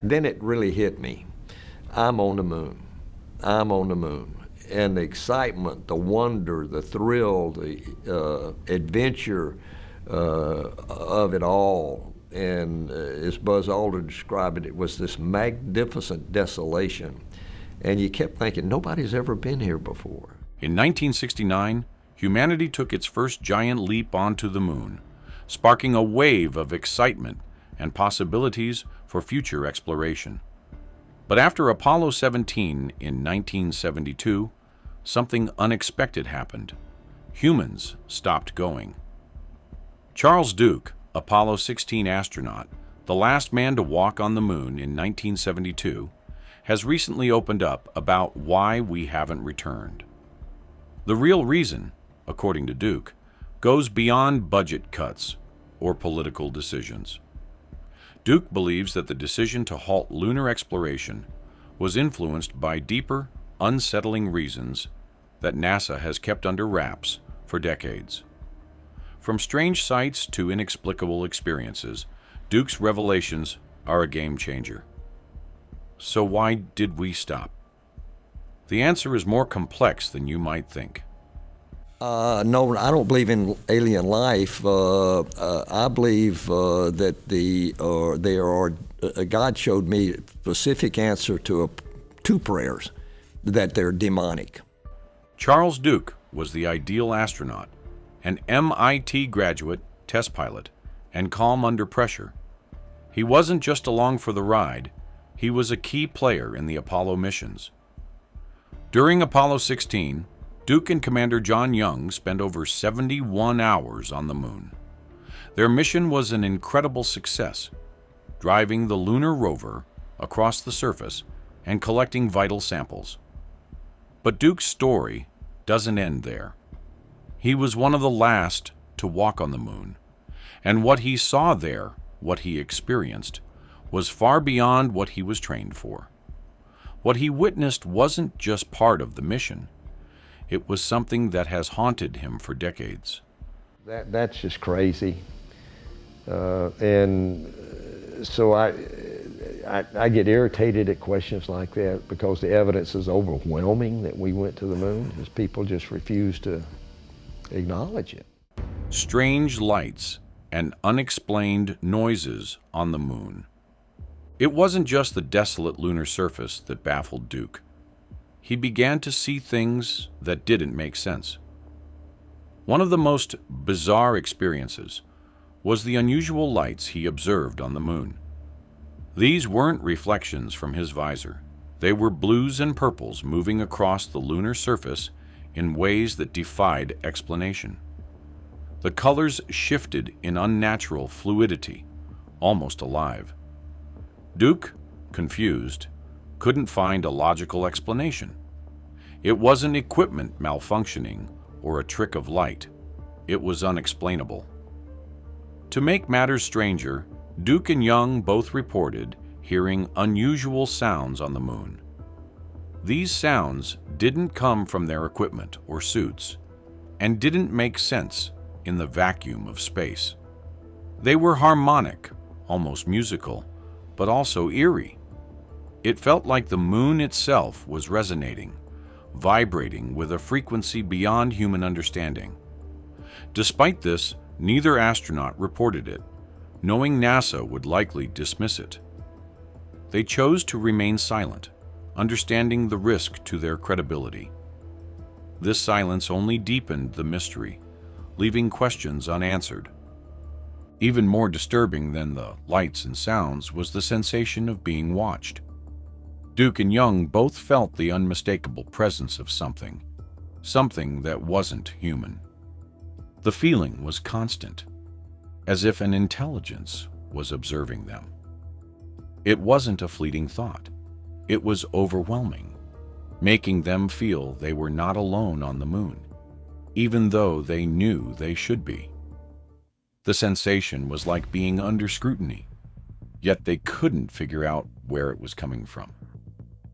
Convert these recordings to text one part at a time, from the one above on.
Then it really hit me. I'm on the moon. I'm on the moon. And the excitement, the wonder, the thrill, the adventure of it all. And as Buzz Aldrin described it, it was this magnificent desolation. And you kept thinking, nobody's ever been here before. In 1969, humanity took its first giant leap onto the moon, sparking a wave of excitement and possibilities for future exploration. But after Apollo 17 in 1972, something unexpected happened. Humans stopped going. Charles Duke, Apollo 16 astronaut, the last man to walk on the moon in 1972, has recently opened up about why we haven't returned. The real reason, according to Duke, goes beyond budget cuts or political decisions. Duke believes that the decision to halt lunar exploration was influenced by deeper, unsettling reasons that NASA has kept under wraps for decades. From strange sights to inexplicable experiences, Duke's revelations are a game changer. So why did we stop? The answer is more complex than you might think. No, I don't believe in alien life. I believe that God showed me a specific answer to two prayers, that they're demonic. Charles Duke was the ideal astronaut, an MIT graduate, test pilot, and calm under pressure. He wasn't just along for the ride, he was a key player in the Apollo missions. During Apollo 16, Duke and Commander John Young spent over 71 hours on the moon. Their mission was an incredible success, driving the lunar rover across the surface and collecting vital samples. But Duke's story doesn't end there. He was one of the last to walk on the moon, and what he saw there, what he experienced, was far beyond what he was trained for. What he witnessed wasn't just part of the mission. It was something that has haunted him for decades. That's just crazy. And so I get irritated at questions like that because the evidence is overwhelming that we went to the moon, because people just refuse to acknowledge it. Strange lights and unexplained noises on the moon. It wasn't just the desolate lunar surface that baffled Duke. He began to see things that didn't make sense. One of the most bizarre experiences was the unusual lights he observed on the moon. These weren't reflections from his visor. They were blues and purples moving across the lunar surface in ways that defied explanation. The colors shifted in unnatural fluidity, almost alive. Duke, confused, couldn't find a logical explanation. It wasn't equipment malfunctioning or a trick of light. It was unexplainable. To make matters stranger, Duke and Young both reported hearing unusual sounds on the moon. These sounds didn't come from their equipment or suits, and didn't make sense in the vacuum of space. They were harmonic, almost musical, but also eerie. It felt like the moon itself was resonating, vibrating with a frequency beyond human understanding. Despite this, neither astronaut reported it, knowing NASA would likely dismiss it. They chose to remain silent, understanding the risk to their credibility. This silence only deepened the mystery, leaving questions unanswered. Even more disturbing than the lights and sounds was the sensation of being watched. Duke and Young both felt the unmistakable presence of something that wasn't human. The feeling was constant, as if an intelligence was observing them. It wasn't a fleeting thought. It was overwhelming, making them feel they were not alone on the moon, even though they knew they should be. The sensation was like being under scrutiny, yet they couldn't figure out where it was coming from.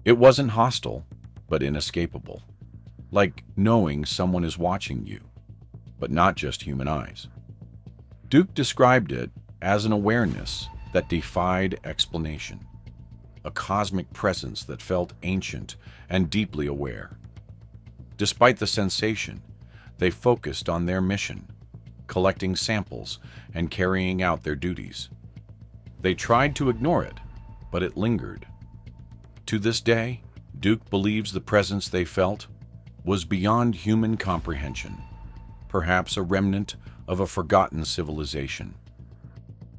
It wasn't hostile, but inescapable, like knowing someone is watching you, but not just human eyes. Duke described it as an awareness that defied explanation. a cosmic presence that felt ancient and deeply aware. Despite the sensation, they focused on their mission, collecting samples and carrying out their duties. They tried to ignore it, but it lingered. To this day, Duke believes the presence they felt was beyond human comprehension, perhaps a remnant of a forgotten civilization.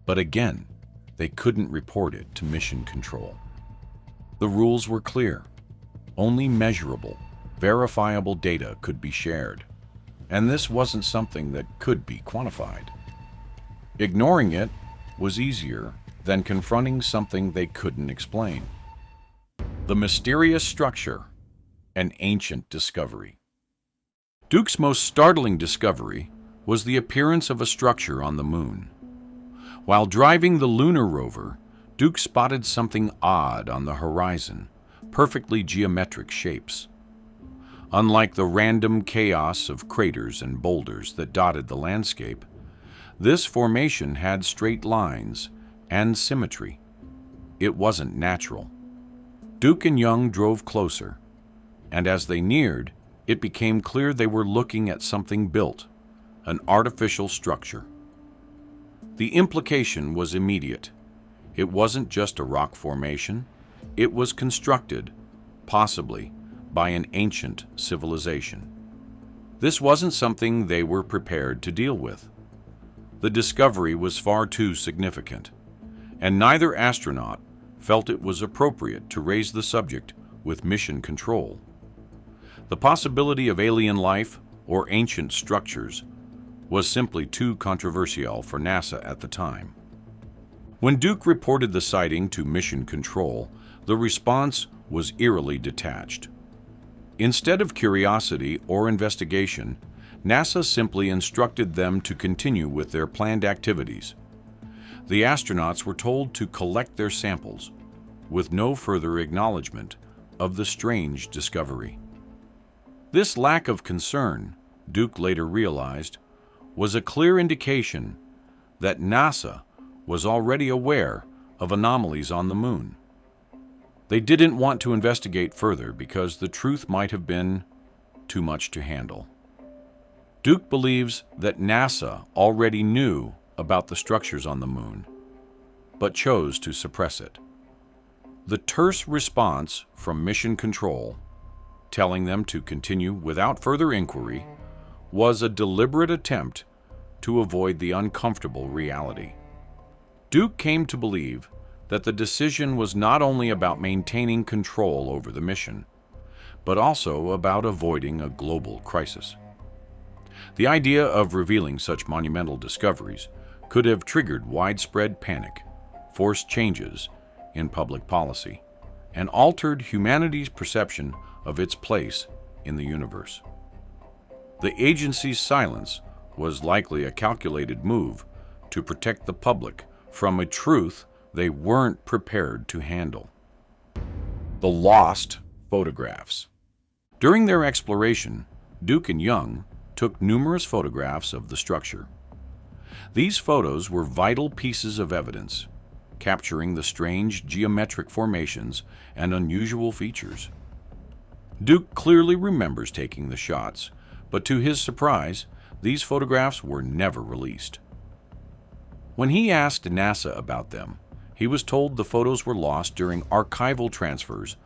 But again, they couldn't report it to Mission Control. The rules were clear. Only measurable, verifiable data could be shared, and this wasn't something that could be quantified. Ignoring it was easier than confronting something they couldn't explain. The mysterious structure, an ancient discovery. Duke's most startling discovery was the appearance of a structure on the moon. While driving the lunar rover, Duke spotted something odd on the horizon, perfectly geometric shapes. Unlike the random chaos of craters and boulders that dotted the landscape, this formation had straight lines and symmetry. It wasn't natural. Duke and Young drove closer, and as they neared, it became clear they were looking at something built, an artificial structure. The implication was immediate. It wasn't just a rock formation, it was constructed, possibly, by an ancient civilization. This wasn't something they were prepared to deal with. The discovery was far too significant, and neither astronaut felt it was appropriate to raise the subject with Mission Control. The possibility of alien life or ancient structures was simply too controversial for NASA at the time. When Duke reported the sighting to Mission Control, the response was eerily detached. Instead of curiosity or investigation, NASA simply instructed them to continue with their planned activities. The astronauts were told to collect their samples, with no further acknowledgement of the strange discovery. This lack of concern, Duke later realized, was a clear indication that NASA was already aware of anomalies on the moon. They didn't want to investigate further because the truth might have been too much to handle. Duke believes that NASA already knew about the structures on the moon, but chose to suppress it. The terse response from Mission Control, telling them to continue without further inquiry, was a deliberate attempt to avoid the uncomfortable reality. Duke came to believe that the decision was not only about maintaining control over the mission, but also about avoiding a global crisis. The idea of revealing such monumental discoveries could have triggered widespread panic, forced changes in public policy, and altered humanity's perception of its place in the universe. The agency's silence was likely a calculated move to protect the public from a truth they weren't prepared to handle. The lost photographs. During their exploration, Duke and Young took numerous photographs of the structure. These photos were vital pieces of evidence, capturing the strange geometric formations and unusual features. Duke clearly remembers taking the shots, but to his surprise, these photographs were never released. When he asked NASA about them, he was told the photos were lost during archival transfers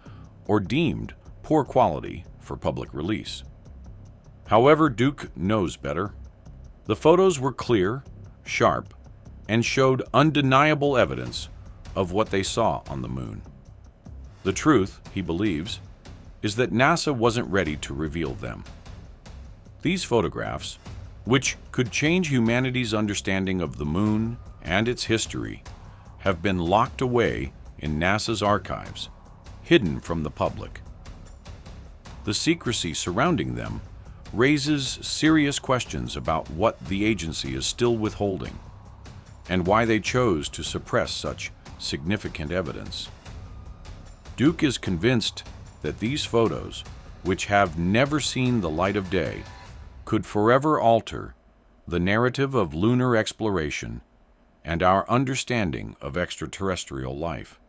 or deemed poor quality for public release. However, Duke knows better. The photos were clear, sharp, and showed undeniable evidence of what they saw on the moon. The truth, he believes, is that NASA wasn't ready to reveal them. These photographs, which could change humanity's understanding of the moon and its history, have been locked away in NASA's archives, hidden from the public. The secrecy surrounding them raises serious questions about what the agency is still withholding and why they chose to suppress such significant evidence. Duke is convinced that these photos, which have never seen the light of day, could forever alter the narrative of lunar exploration and our understanding of extraterrestrial life.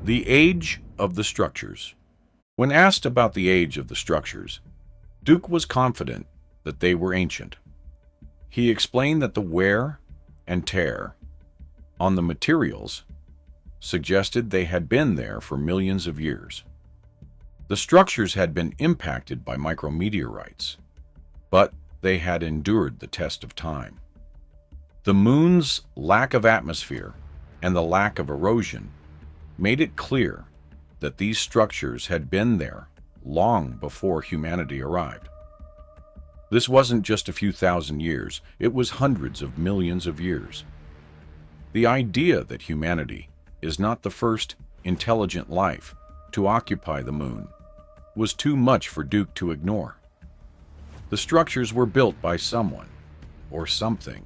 The age of the structures. When asked about the age of the structures, Duke was confident that they were ancient. He explained that the wear and tear on the materials suggested they had been there for millions of years. The structures had been impacted by micrometeorites, but they had endured the test of time. The moon's lack of atmosphere and the lack of erosion made it clear that these structures had been there long before humanity arrived. This wasn't just a few thousand years, it was hundreds of millions of years. The idea that humanity is not the first intelligent life to occupy the moon was too much for Duke to ignore. The structures were built by someone or something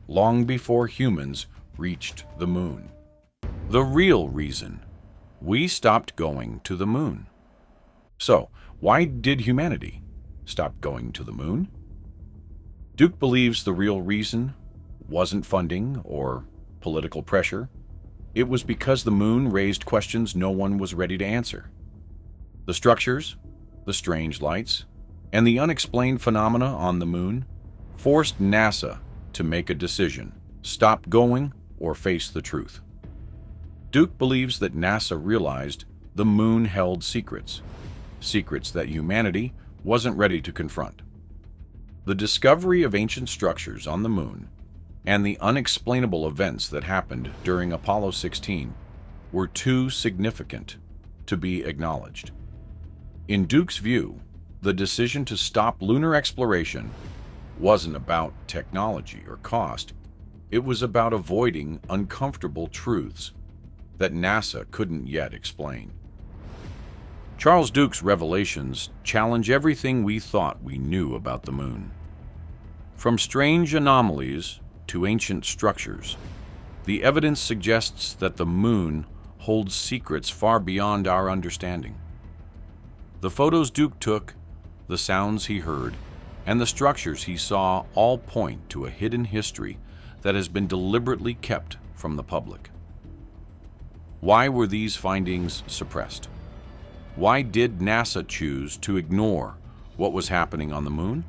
long before humans reached the moon. The real reason we stopped going to the moon. So, why did humanity stop going to the moon? Duke believes the real reason wasn't funding or political pressure. It was because the moon raised questions no one was ready to answer. The structures, the strange lights, and the unexplained phenomena on the moon forced NASA to make a decision: stop going or face the truth. Duke believes that NASA realized the moon held secrets that humanity wasn't ready to confront. The discovery of ancient structures on the moon and the unexplainable events that happened during Apollo 16 were too significant to be acknowledged. In Duke's view, the decision to stop lunar exploration wasn't about technology or cost. It was about avoiding uncomfortable truths that NASA couldn't yet explain. Charles Duke's revelations challenge everything we thought we knew about the moon. From strange anomalies to ancient structures, the evidence suggests that the moon holds secrets far beyond our understanding. The photos Duke took, the sounds he heard, and the structures he saw all point to a hidden history that has been deliberately kept from the public. Why were these findings suppressed? Why did NASA choose to ignore what was happening on the moon?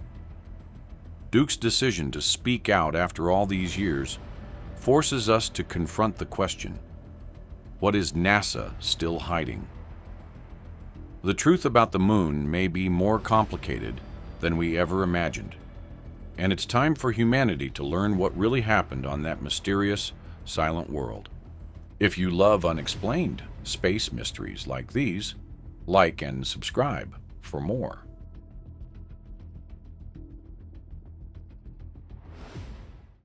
Duke's decision to speak out after all these years forces us to confront the question: what is NASA still hiding? The truth about the moon may be more complicated than we ever imagined, and it's time for humanity to learn what really happened on that mysterious, silent world. If you love unexplained space mysteries like these, like and subscribe for more.